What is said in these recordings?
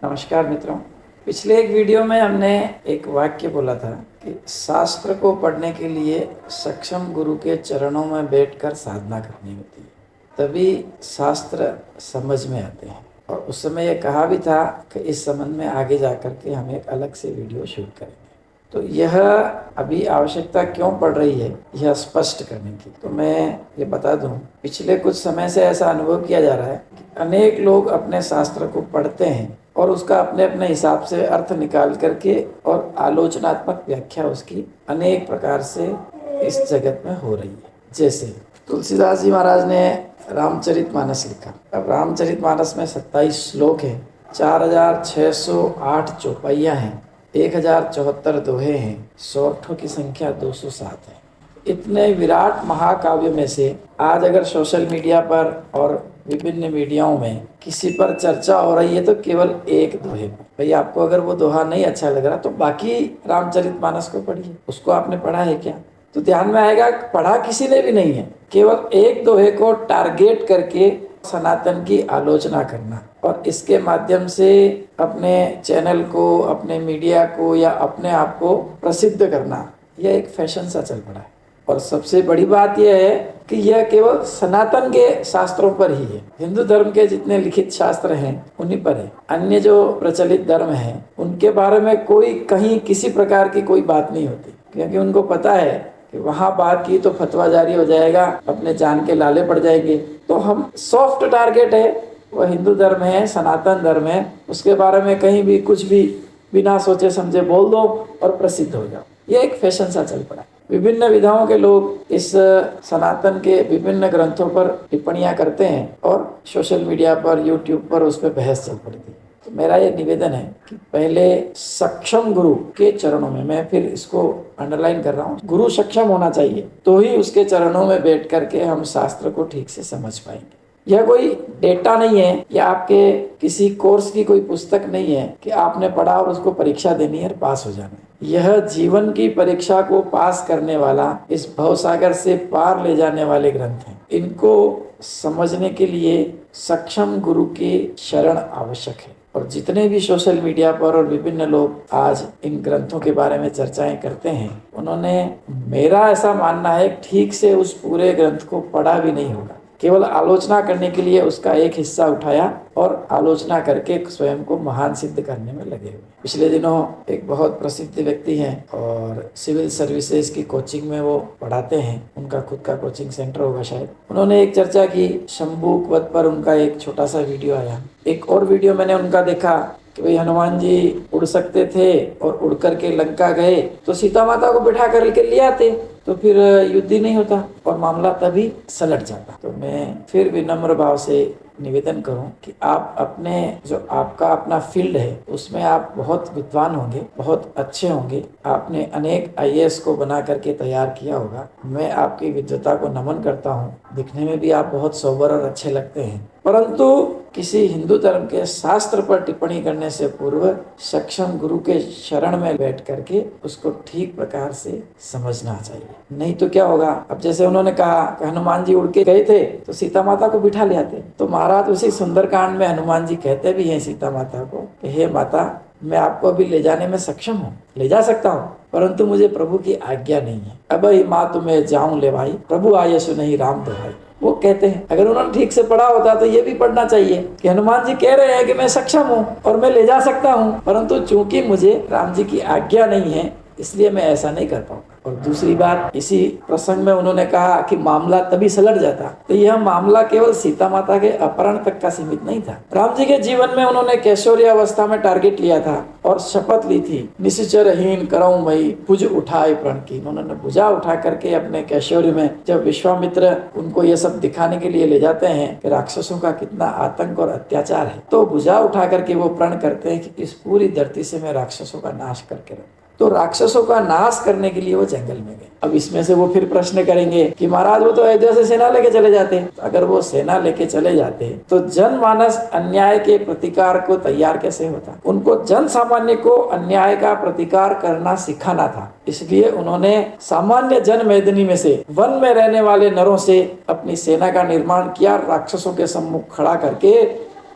नमस्कार मित्रों। पिछले एक वीडियो में हमने एक वाक्य बोला था कि शास्त्र को पढ़ने के लिए सक्षम गुरु के चरणों में बैठकर साधना करनी होती है, तभी शास्त्र समझ में आते हैं। और उस समय यह कहा भी था कि इस संबंध में आगे जाकर के हम एक अलग से वीडियो शूट करेंगे। तो यह अभी आवश्यकता क्यों पड़ रही है यह स्पष्ट करने की, तो मैं ये बता दूं, पिछले कुछ समय से ऐसा अनुभव किया जा रहा है कि अनेक लोग अपने शास्त्र को पढ़ते हैं और उसका अपने अपने हिसाब से अर्थ निकाल करके और आलोचनात्मक व्याख्या उसकी अनेक प्रकार से इस जगत में हो रही है। जैसे तुलसीदास जी महाराज ने रामचरितमानस लिखा। अब रामचरितमानस में 27 श्लोक हैं, 4608 चौपाइयाँ हैं, 1074 दोहे हैं, सौरठों की संख्या 207 है। इतने विराट महाकाव्य में से आज अगर सोशल मीडिया पर और विभिन्न मीडियाओं में किसी पर चर्चा हो रही है तो केवल एक दोहे पर। भाई आपको अगर वो दोहा नहीं अच्छा लग रहा तो बाकी रामचरितमानस को पढ़िए। उसको आपने पढ़ा है क्या? तो ध्यान में आएगा पढ़ा किसी ने भी नहीं है। केवल एक दोहे को टारगेट करके सनातन की आलोचना करना और इसके माध्यम से अपने चैनल को, अपने मीडिया को या अपने आप को प्रसिद्ध करना, यह एक फैशन सा चल पड़ा है। और सबसे बड़ी बात यह है कि यह केवल सनातन के शास्त्रों पर ही है। हिंदू धर्म के जितने लिखित शास्त्र हैं उन्हीं पर है। अन्य जो प्रचलित धर्म हैं उनके बारे में कोई कहीं किसी प्रकार की कोई बात नहीं होती, क्योंकि उनको पता है कि वहाँ बात की तो फतवा जारी हो जाएगा, अपने जान के लाले पड़ जाएंगे। तो हम सॉफ्ट टारगेट है, वह हिंदू धर्म है, सनातन धर्म है, उसके बारे में कहीं भी कुछ भी बिना सोचे समझे बोल दो और प्रसिद्ध हो जाओ। ये एक फैशन सा चल पड़ा है। विभिन्न विधाओं के लोग इस सनातन के विभिन्न ग्रंथों पर टिप्पणियां करते हैं और सोशल मीडिया पर, यूट्यूब पर उस पर बहस चल पड़ती है। तो मेरा ये निवेदन है कि पहले सक्षम गुरु के चरणों में, मैं फिर इसको अंडरलाइन कर रहा हूँ, गुरु सक्षम होना चाहिए, तो ही उसके चरणों में बैठ करके हम शास्त्र को ठीक से समझ पाएंगे। यह कोई डेटा नहीं है या आपके किसी कोर्स की कोई पुस्तक नहीं है कि आपने पढ़ा और उसको परीक्षा देनी है और पास हो जाना है। यह जीवन की परीक्षा को पास करने वाला, इस भवसागर से पार ले जाने वाले ग्रंथ हैं। इनको समझने के लिए सक्षम गुरु की शरण आवश्यक है। और जितने भी सोशल मीडिया पर और विभिन्न लोग आज इन ग्रंथों के बारे में चर्चाएं करते हैं, उन्होंने, मेरा ऐसा मानना है, ठीक से उस पूरे ग्रंथ को पढ़ा भी नहीं होगा। केवल आलोचना करने के लिए उसका एक हिस्सा उठाया और आलोचना करके स्वयं को महान सिद्ध करने में लगे हुए। पिछले दिनों एक बहुत प्रसिद्ध व्यक्ति हैं और सिविल सर्विसेज की कोचिंग में वो पढ़ाते हैं, उनका खुद का कोचिंग सेंटर होगा शायद। उन्होंने एक चर्चा की, शंभूक वध पर उनका एक छोटा सा वीडियो आया। एक और वीडियो मैंने उनका देखा कि भाई हनुमान जी उड़ सकते थे और उड़ करके लंका गए तो सीता माता को बिठा करके ले आते, तो फिर युद्ध ही नहीं होता और मामला तभी सलट जाता। तो मैं फिर विनम्र भाव से निवेदन करूं कि आप अपने, जो आपका अपना फील्ड है उसमें आप बहुत विद्वान होंगे, बहुत अच्छे होंगे, आपने अनेक आईएएस को बना करके तैयार किया होगा। मैं आपकी विद्वता को नमन करता हूं, दिखने में भी आप बहुत सोबर और अच्छे लगते हैं, परंतु किसी हिंदू धर्म के शास्त्र पर टिप्पणी करने से पूर्व सक्षम गुरु के शरण में बैठ करके उसको ठीक प्रकार से समझना चाहिए। नहीं तो क्या होगा, अब जैसे उन्होंने कहा कि हनुमान जी उड़ के गए थे तो सीता माता को बिठा ले आते, तो महाराज उसी सुंदरकांड में हनुमान जी कहते भी हैं सीता माता को कि हे माता, मैं आपको भी ले जाने में सक्षम हूँ, ले जा सकता हूँ, परंतु मुझे प्रभु की आज्ञा नहीं है। अब ही माँ तुम्हें जाऊं ले भाई, प्रभु आये सो नहीं राम दुहाई। वो कहते हैं, अगर उन्होंने ठीक से पढ़ा होता तो ये भी पढ़ना चाहिए कि हनुमान जी कह रहे हैं कि मैं सक्षम हूँ और मैं ले जा सकता हूँ, परंतु चूंकि मुझे राम जी की आज्ञा नहीं है इसलिए मैं ऐसा नहीं कर पाऊंगा। और दूसरी बात, इसी प्रसंग में उन्होंने कहा कि मामला तभी सलट जाता, तो यह मामला केवल सीता माता के अपहरण तक का सीमित नहीं था। राम जी के जीवन में उन्होंने कैशोर्य अवस्था में टारगेट लिया था और शपथ ली थी, निश्चरहीन करऊं मई भुज उठाए प्रण की। उन्होंने भुजा उठा करके अपने कैशोर्य में, जब विश्वामित्र उनको ये सब दिखाने के लिए ले जाते हैं कि राक्षसों का कितना आतंक और अत्याचार है, तो भुजा उठा करके वो प्रण करते हैं कि इस पूरी धरती से मैं राक्षसों का नाश करके रहूं। तो राक्षसों का नाश करने के लिए वो जंगल में गए। अब इसमें से वो फिर प्रश्न करेंगे कि महाराज वो तो अयोध्या से सेना लेके चले जाते। तो अगर वो सेना लेके चले जाते तो जनमानस अन्याय के प्रतिकार को तैयार कैसे होता? उनको जन सामान्य को अन्याय का प्रतिकार करना सिखाना था। इसलिए उन्होंने सामान्य जन मैदानी में से, वन में रहने वाले नरों से अपनी सेना का निर्माण किया, राक्षसों के सम्मुख खड़ा करके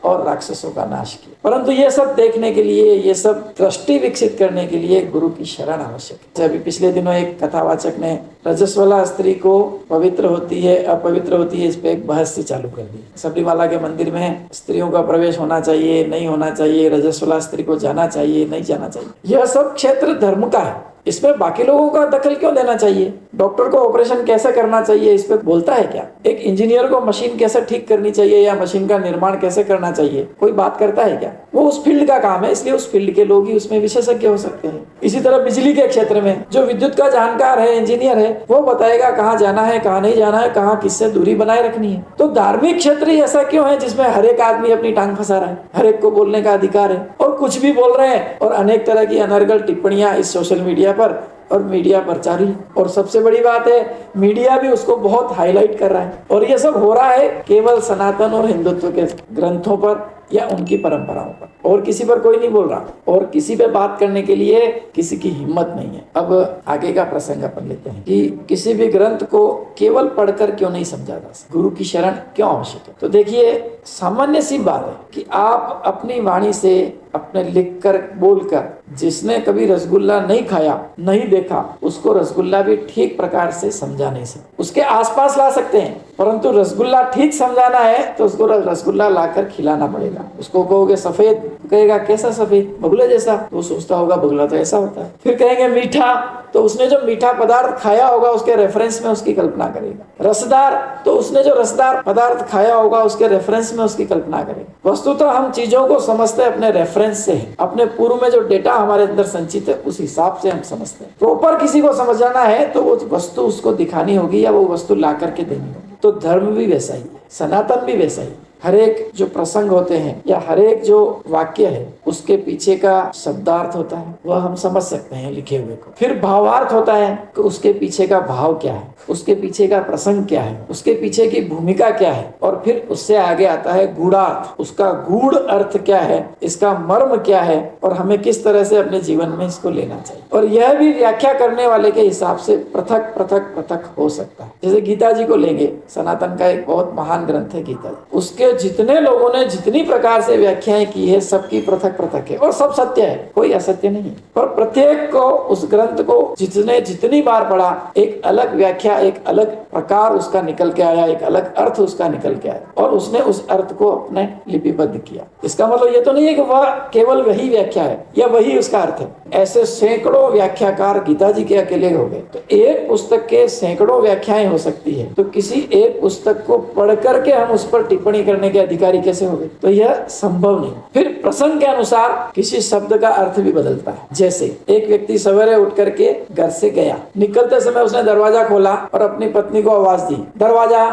और राक्षसों का नाश किया। परंतु ये सब देखने के लिए, ये सब दृष्टि विकसित करने के लिए गुरु की शरण आवश्यक है। अभी पिछले दिनों एक कथावाचक ने रजस्वला स्त्री को पवित्र होती है अपवित्र होती है, इस पे एक बहस से चालू कर दी। सबरीमाला के मंदिर में स्त्रियों का प्रवेश होना चाहिए, नहीं होना चाहिए, रजस्वला स्त्री को जाना चाहिए, नहीं जाना चाहिए। यह सब क्षेत्र धर्म का है, इसमें बाकी लोगों का दखल क्यों देना चाहिए? डॉक्टर को ऑपरेशन कैसे करना चाहिए इस पे बोलता है क्या? एक इंजीनियर को मशीन कैसे ठीक करनी चाहिए या मशीन का निर्माण कैसे करना चाहिए कोई बात करता है क्या? वो उस फील्ड का काम है, इसलिए उस फील्ड के लोग ही उसमें विशेषज्ञ हो सकते हैं। इसी तरह बिजली के क्षेत्र में जो विद्युत का जानकार है, इंजीनियर है, वो बताएगा कहाँ जाना है, कहाँ नहीं जाना है, कहाँ किससे दूरी बनाए रखनी है। तो धार्मिक क्षेत्र ही ऐसा क्यों है जिसमें हर एक आदमी अपनी टांग फंसा रहा है, हर एक को बोलने का अधिकार है और कुछ भी बोल रहे हैं और अनेक तरह की अनर्गल टिप्पणियां इस सोशल मीडिया पर और मीडिया पर जारी। और सबसे बड़ी बात है मीडिया भी उसको बहुत हाईलाइट कर रहा है और ये सब हो रहा है केवल सनातन और हिंदुत्व के ग्रंथों पर या उनकी परंपराओं पर, और किसी पर कोई नहीं बोल रहा और किसी पे बात करने के लिए किसी की हिम्मत नहीं है। अब आगे का प्रसंग अपन लेते हैं कि किसी भी ग्रंथ को केवल पढ़कर क्यों नहीं समझा जा सकता, गुरु की शरण क्यों आवश्यक है। तो देखिए सामान्य सी बात है कि आप अपनी वाणी से, अपने लिखकर, बोलकर, जिसने कभी रसगुल्ला नहीं खाया, नहीं देखा, उसको रसगुल्ला भी ठीक प्रकार से समझा नहीं सकते। उसके आसपास ला सकते हैं, परंतु रसगुल्ला ठीक समझाना है तो उसको रसगुल्ला लाकर खिलाना पड़ेगा। उसको कहोगे सफेद, कहेगा कैसा सफेद? बगुला जैसा। तो सोचता होगा बगुला तो ऐसा होता है। फिर कहेंगे मीठा, तो उसने जो मीठा पदार्थ खाया होगा उसके रेफरेंस में उसकी कल्पना करेगा। रसदार, तो उसने जो रसदार पदार्थ खाया होगा उसके रेफरेंस में उसकी कल्पना करेगा। वस्तुतः हम चीजों को समझते हैं अपने रेफरेंस से है, अपने पूर्व में जो डेटा हमारे अंदर संचित है उस हिसाब से हम समझते हैं। प्रॉपर किसी को समझाना है तो वो वस्तु उसको दिखानी होगी या वो वस्तु ला करके देनी होगी। तो धर्म भी वैसा ही है, सनातन भी वैसा ही। हर एक जो प्रसंग होते हैं या हर एक जो वाक्य है उसके पीछे का शब्दार्थ होता है, वह हम समझ सकते हैं लिखे हुए को। फिर भावार्थ होता है कि उसके पीछे का भाव क्या है, उसके पीछे का प्रसंग क्या है, उसके पीछे की भूमिका क्या है, और फिर उससे आगे आता है गूढ़ार्थ, उसका गूढ़ अर्थ क्या है, इसका मर्म क्या है और हमें किस तरह से अपने जीवन में इसको लेना चाहिए। और यह भी व्याख्या करने वाले के हिसाब से पृथक पृथक पृथक हो सकता है। जैसे गीता जी को लेंगे, सनातन का एक बहुत महान ग्रंथ है गीता जी, उसके जितने लोगों ने जितनी प्रकार से व्याख्याएं की है सबकी पृथक पृथक है और सब सत्य है, कोई असत्य नहीं है। पर प्रत्येक को उस ग्रंथ को जिसने जितनी बार पढ़ा एक अलग व्याख्या, एक अलग प्रकार उसका निकल के आया, एक अलग अर्थ उसका निकल के आया और उसने उस अर्थ को अपने लिपिबद्ध किया। इसका मतलब ये तो नहीं है कि वह केवल वही व्याख्या है या वही उसका अर्थ है। ऐसे सैकड़ों व्याख्याकार गीता जी के अकेले हो गए। तो एक पुस्तक के सैकड़ों व्याख्याएं हो सकती है, तो किसी एक पुस्तक को पढ़ करके हम उस पर टिप्पणी करने के अधिकारी कैसे हो गए? तो यह संभव नहीं। फिर प्रसंग के अनुसार किसी शब्द का अर्थ भी बदलता है। जैसे एक व्यक्ति सवेरे उठ करके घर से गया, निकलते समय उसने दरवाजा खोला और अपनी पत्नी को आवाज दी, दरवाजा।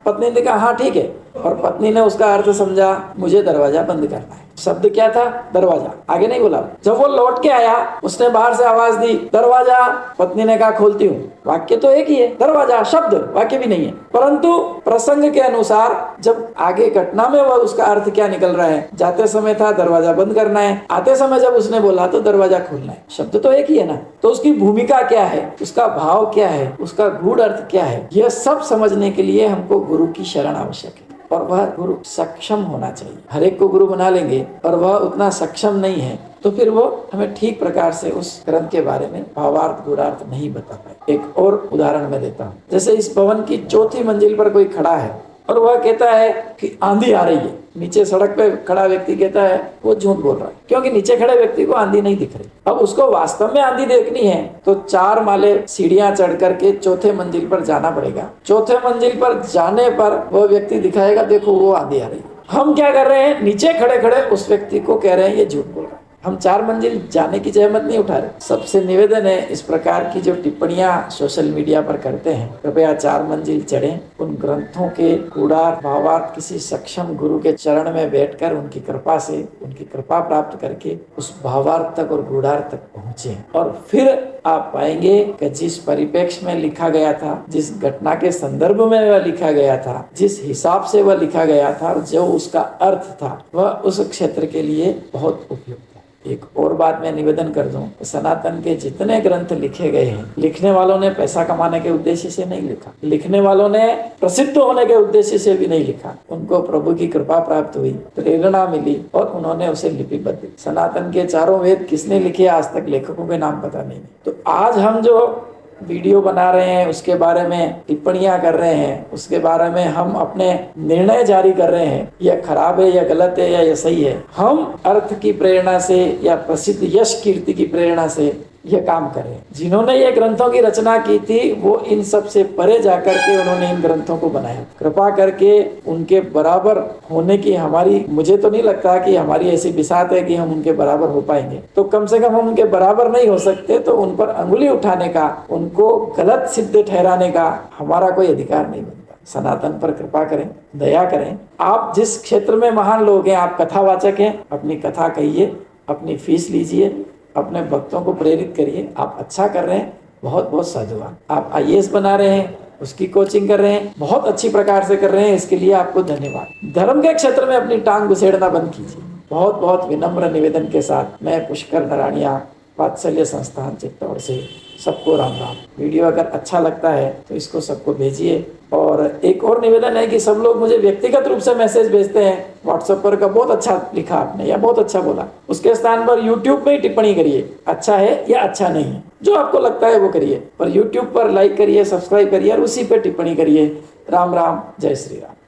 पत्नी ने कहा हाँ ठीक है, और पत्नी ने उसका अर्थ समझा मुझे दरवाजा बंद करना है। शब्द क्या था? दरवाजा, आगे नहीं बोला। जब वो लौट के आया उसने बाहर से आवाज दी दरवाजा, पत्नी ने कहा खोलती हूँ। वाक्य तो एक ही है, दरवाजा शब्द, वाक्य भी नहीं है। परंतु प्रसंग के अनुसार जब आगे घटना में वह उसका अर्थ क्या निकल रहा है, जाते समय था दरवाजा बंद करना है, आते समय जब उसने बोला तो दरवाजा खोलना है। शब्द तो एक ही है ना। तो उसकी भूमिका क्या है, उसका भाव क्या है, उसका गूढ़ अर्थ क्या है, यह सब समझने के लिए हमको गुरु की शरण आवश्यक है। और वह गुरु सक्षम होना चाहिए। हर एक को गुरु बना लेंगे और वह उतना सक्षम नहीं है तो फिर वो हमें ठीक प्रकार से उस ग्रंथ के बारे में भावार्थ गूढ़ार्थ नहीं बता पाए। एक और उदाहरण मैं देता हूँ। जैसे इस भवन की चौथी मंजिल पर कोई खड़ा है और वह कहता है कि आंधी आ रही है। नीचे सड़क पे खड़ा व्यक्ति कहता है वो झूठ बोल रहा है, क्योंकि नीचे खड़े व्यक्ति को आंधी नहीं दिख रही। अब उसको वास्तव में आंधी देखनी है तो 4 माले सीढ़ियां चढ़ करके चौथे मंजिल पर जाना पड़ेगा। चौथे मंजिल पर जाने पर वह व्यक्ति दिखाएगा देखो वो आंधी आ रही है। हम क्या कर रहे हैं, नीचे खड़े खड़े उस व्यक्ति को कह रहे हैं ये झूठ बोल रहा है। हम 4 मंजिल जाने की जहमत नहीं उठा रहे। सबसे निवेदन है, इस प्रकार की जो टिप्पणियां सोशल मीडिया पर करते हैं, कृपया 4 मंजिल चढ़ें, उन ग्रंथों के गूढ़ार्थ भावार्थ किसी सक्षम गुरु के चरण में बैठकर उनकी कृपा से, उनकी कृपा प्राप्त करके उस भावार्थ तक और गूढ़ार्थ तक पहुंचे और फिर आप पाएंगे कि जिस परिप्रेक्ष्य में लिखा गया था, जिस घटना के संदर्भ में वह लिखा गया था, जिस हिसाब से वह लिखा गया था, जो उसका अर्थ था, वह उस क्षेत्र के लिए बहुत उपयुक्त है। एक और बात मैं निवेदन कर दूं, सनातन के जितने ग्रंथ लिखे गए हैं, लिखने वालों ने पैसा कमाने के उद्देश्य से नहीं लिखा, लिखने वालों ने प्रसिद्ध होने के उद्देश्य से भी नहीं लिखा। उनको प्रभु की कृपा प्राप्त हुई, प्रेरणा मिली और उन्होंने उसे लिपिबद्ध। सनातन के चारों वेद किसने लिखे, आज तक लेखकों के नाम पता नहीं। तो आज हम जो वीडियो बना रहे हैं, उसके बारे में टिप्पणियां कर रहे हैं, उसके बारे में हम अपने निर्णय जारी कर रहे हैं, यह खराब है या गलत है या यह सही है, हम अर्थ की प्रेरणा से या प्रसिद्ध यश कीर्ति की प्रेरणा से यह काम करें। जिन्होंने ये ग्रंथों की रचना की थी वो इन सब से परे जाकर के उन्होंने इन ग्रंथों को बनाया। कृपा करके उनके बराबर होने की हमारी, मुझे तो नहीं लगता कि हमारी ऐसी बिसात है कि हम उनके बराबर हो पाएंगे। तो कम से कम हम उनके बराबर नहीं हो सकते तो उन पर अंगुली उठाने का, उनको गलत सिद्ध ठहराने का हमारा कोई अधिकार नहीं बनता। सनातन पर कृपा करें, दया करें। आप जिस क्षेत्र में महान लोग हैं, आप कथावाचक हैं, अपनी कथा कहिए, अपनी फीस लीजिए, अपने भक्तों को प्रेरित करिए। आप अच्छा कर रहे हैं, बहुत बहुत साधुवाद। आप IAS बना रहे हैं, उसकी कोचिंग कर रहे हैं, बहुत अच्छी प्रकार से कर रहे हैं, इसके लिए आपको धन्यवाद। धर्म के क्षेत्र में अपनी टांग घुसेड़ना बंद कीजिए। बहुत बहुत विनम्र निवेदन के साथ मैं पुष्कर नराणिया, वात्सल्य संस्थान चित्तौड़ से सबको राम राम। वीडियो अगर अच्छा लगता है तो इसको सबको भेजिए। और एक और निवेदन है कि सब लोग मुझे व्यक्तिगत रूप से मैसेज भेजते हैं व्हाट्सएप पर, का बहुत अच्छा लिखा आपने या बहुत अच्छा बोला, उसके स्थान पर यूट्यूब पे ही टिप्पणी करिए, अच्छा है या अच्छा नहीं है, जो आपको लगता है वो करिए। पर यूट्यूब पर लाइक करिए, सब्सक्राइब करिए और उसी पे टिप्पणी करिए। राम राम, जय श्री राम।